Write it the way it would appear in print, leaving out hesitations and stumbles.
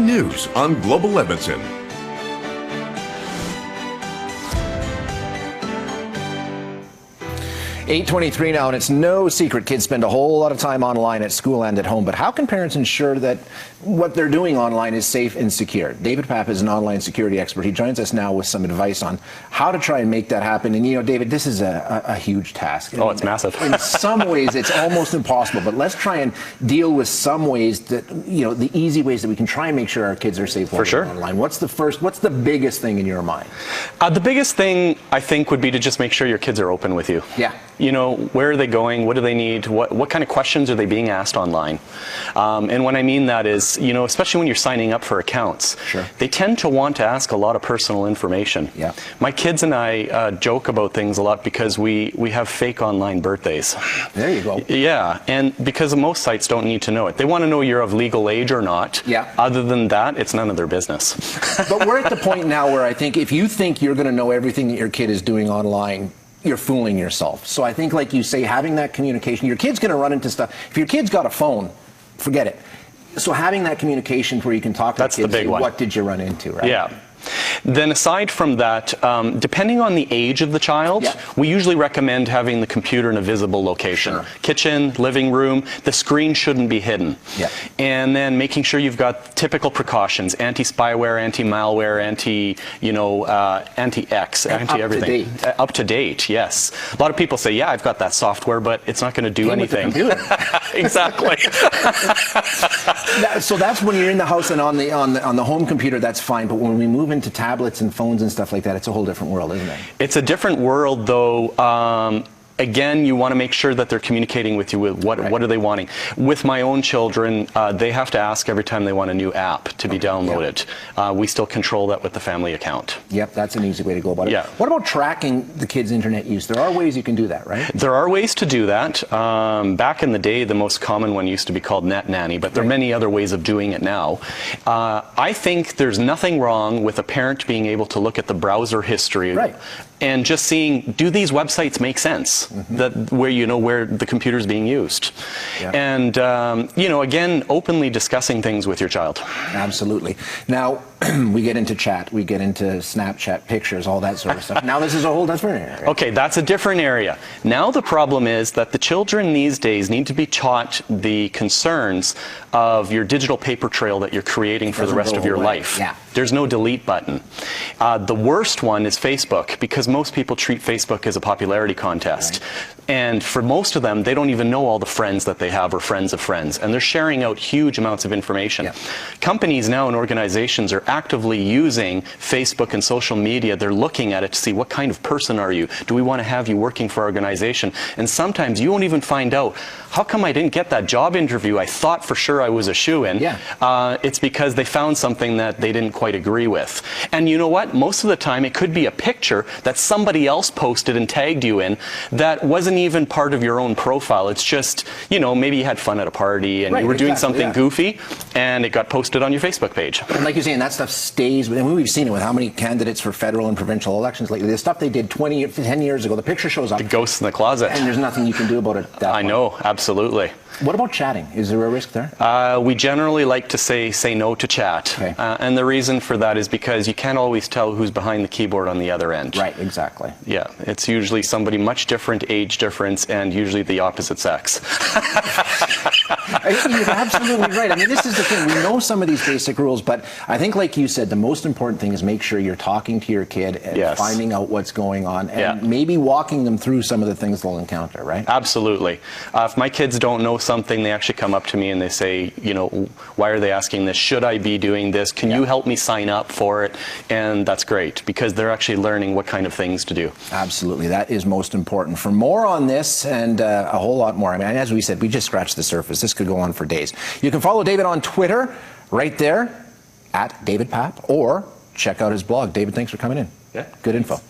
news on Global Edmonton. 8:23 now, and it's no secret kids spend a whole lot of time online at school and at home. But how can parents ensure that what they're doing online is safe and secure? David Papp is an online security expert. He joins us now with some advice on how to try and make that happen. And, you know, David, this is a huge task. Oh, it's massive. In some ways, it's almost impossible. But let's try and deal with some ways that, you know, the easy ways that we can try and make sure our kids are safe while they're online. What's the biggest thing in your mind? The biggest thing, I think, would be to just make sure your kids are open with you. Yeah. You know, where are they going? What do they need? What kind of questions are they being asked online? And when I mean that is, you know, especially when you're signing up for accounts, they tend to want to ask a lot of personal information. Yeah. My kids and I joke about things a lot because we have fake online birthdays. There you go. Yeah, and because most sites don't need to know it. They want to know you're of legal age or not. Yeah. Other than that, it's none of their business. But we're at the point now where I think if you think you're going to know everything that your kid is doing online, you're fooling yourself. So I think, like you say, having that communication, your kid's going to run into stuff. If your kid's got a phone, forget it. So having that communication where you can talk to That's the kids, the big one. What did you run into, right? Yeah. Then aside from that, depending on the age of the child, we usually recommend having the computer in a visible location. Kitchen, living room, the screen shouldn't be hidden. And then making sure you've got typical precautions, anti-spyware, anti-malware, anti-X, anti-everything. Up to date, yes. A lot of people say, yeah, I've got that software, but it's not going to do anything. Exactly. So that's when you're in the house and on the home computer, that's fine. But when we move into tablets and phones and stuff like that, it's a whole different world, isn't it? It's a different world, though. Again, you want to make sure that they're communicating with you with what are they wanting. With my own children, they have to ask every time they want a new app to be downloaded. We still control that with the family account. Yep, that's an easy way to go about it. What about tracking the kids' internet use? There are ways you can do that, right? There are ways to do that. Back in the day, the most common one used to be called Net Nanny, but there are many other ways of doing it now. I think there's nothing wrong with a parent being able to look at the browser history and just seeing, do these websites make sense? That where you know where the computer is being used, and you know, again, openly discussing things with your child. Absolutely. Now we get into chat, we get into Snapchat pictures, all that sort of stuff. Now this is a whole different area. Okay, that's a different area. Now the problem is that the children these days need to be taught the concerns of your digital paper trail that you're creating for the rest of your life. There's no delete button. The worst one is Facebook, because most people treat Facebook as a popularity contest. And for most of them, they don't even know all the friends that they have or friends of friends. And they're sharing out huge amounts of information. Companies now and organizations are actively using Facebook and social media. They're looking at it to see, what kind of person are you? Do we want to have you working for our organization? And sometimes you won't even find out, how come I didn't get that job interview? I thought for sure I was a shoo-in. It's because they found something that they didn't quite agree with. And you know what? Most of the time it could be a picture that somebody else posted and tagged you in that wasn't even part of your own profile. It's just, you know, maybe you had fun at a party and you were doing something goofy and it got posted on your Facebook page. And like you're saying, that stuff stays with, and we've seen it with how many candidates for federal and provincial elections lately. The stuff they did 10 years ago, the picture shows up. The ghost in the closet. And there's nothing you can do about it. I know, absolutely. What about chatting? Is there a risk there? We generally like to say no to chat. And the reason for that is because you can't always tell who's behind the keyboard on the other end. Right, exactly. Yeah, it's usually somebody much different, age difference, and usually the opposite sex. You're absolutely right. I mean, this is the thing. We know some of these basic rules, but I think, like you said, the most important thing is make sure you're talking to your kid and finding out what's going on and maybe walking them through some of the things they'll encounter, right? Absolutely. If my kids don't know something, they actually come up to me and they say, you know, why are they asking this? Should I be doing this? Can you help me sign up for it? And that's great, because they're actually learning what kind of things to do. Absolutely. That is most important. For more on this and a whole lot more, I mean, as we said, we just scratched the surface. This could go on for days. You can follow David on Twitter right there at David Papp, or check out his blog. David, thanks for coming in. Good info.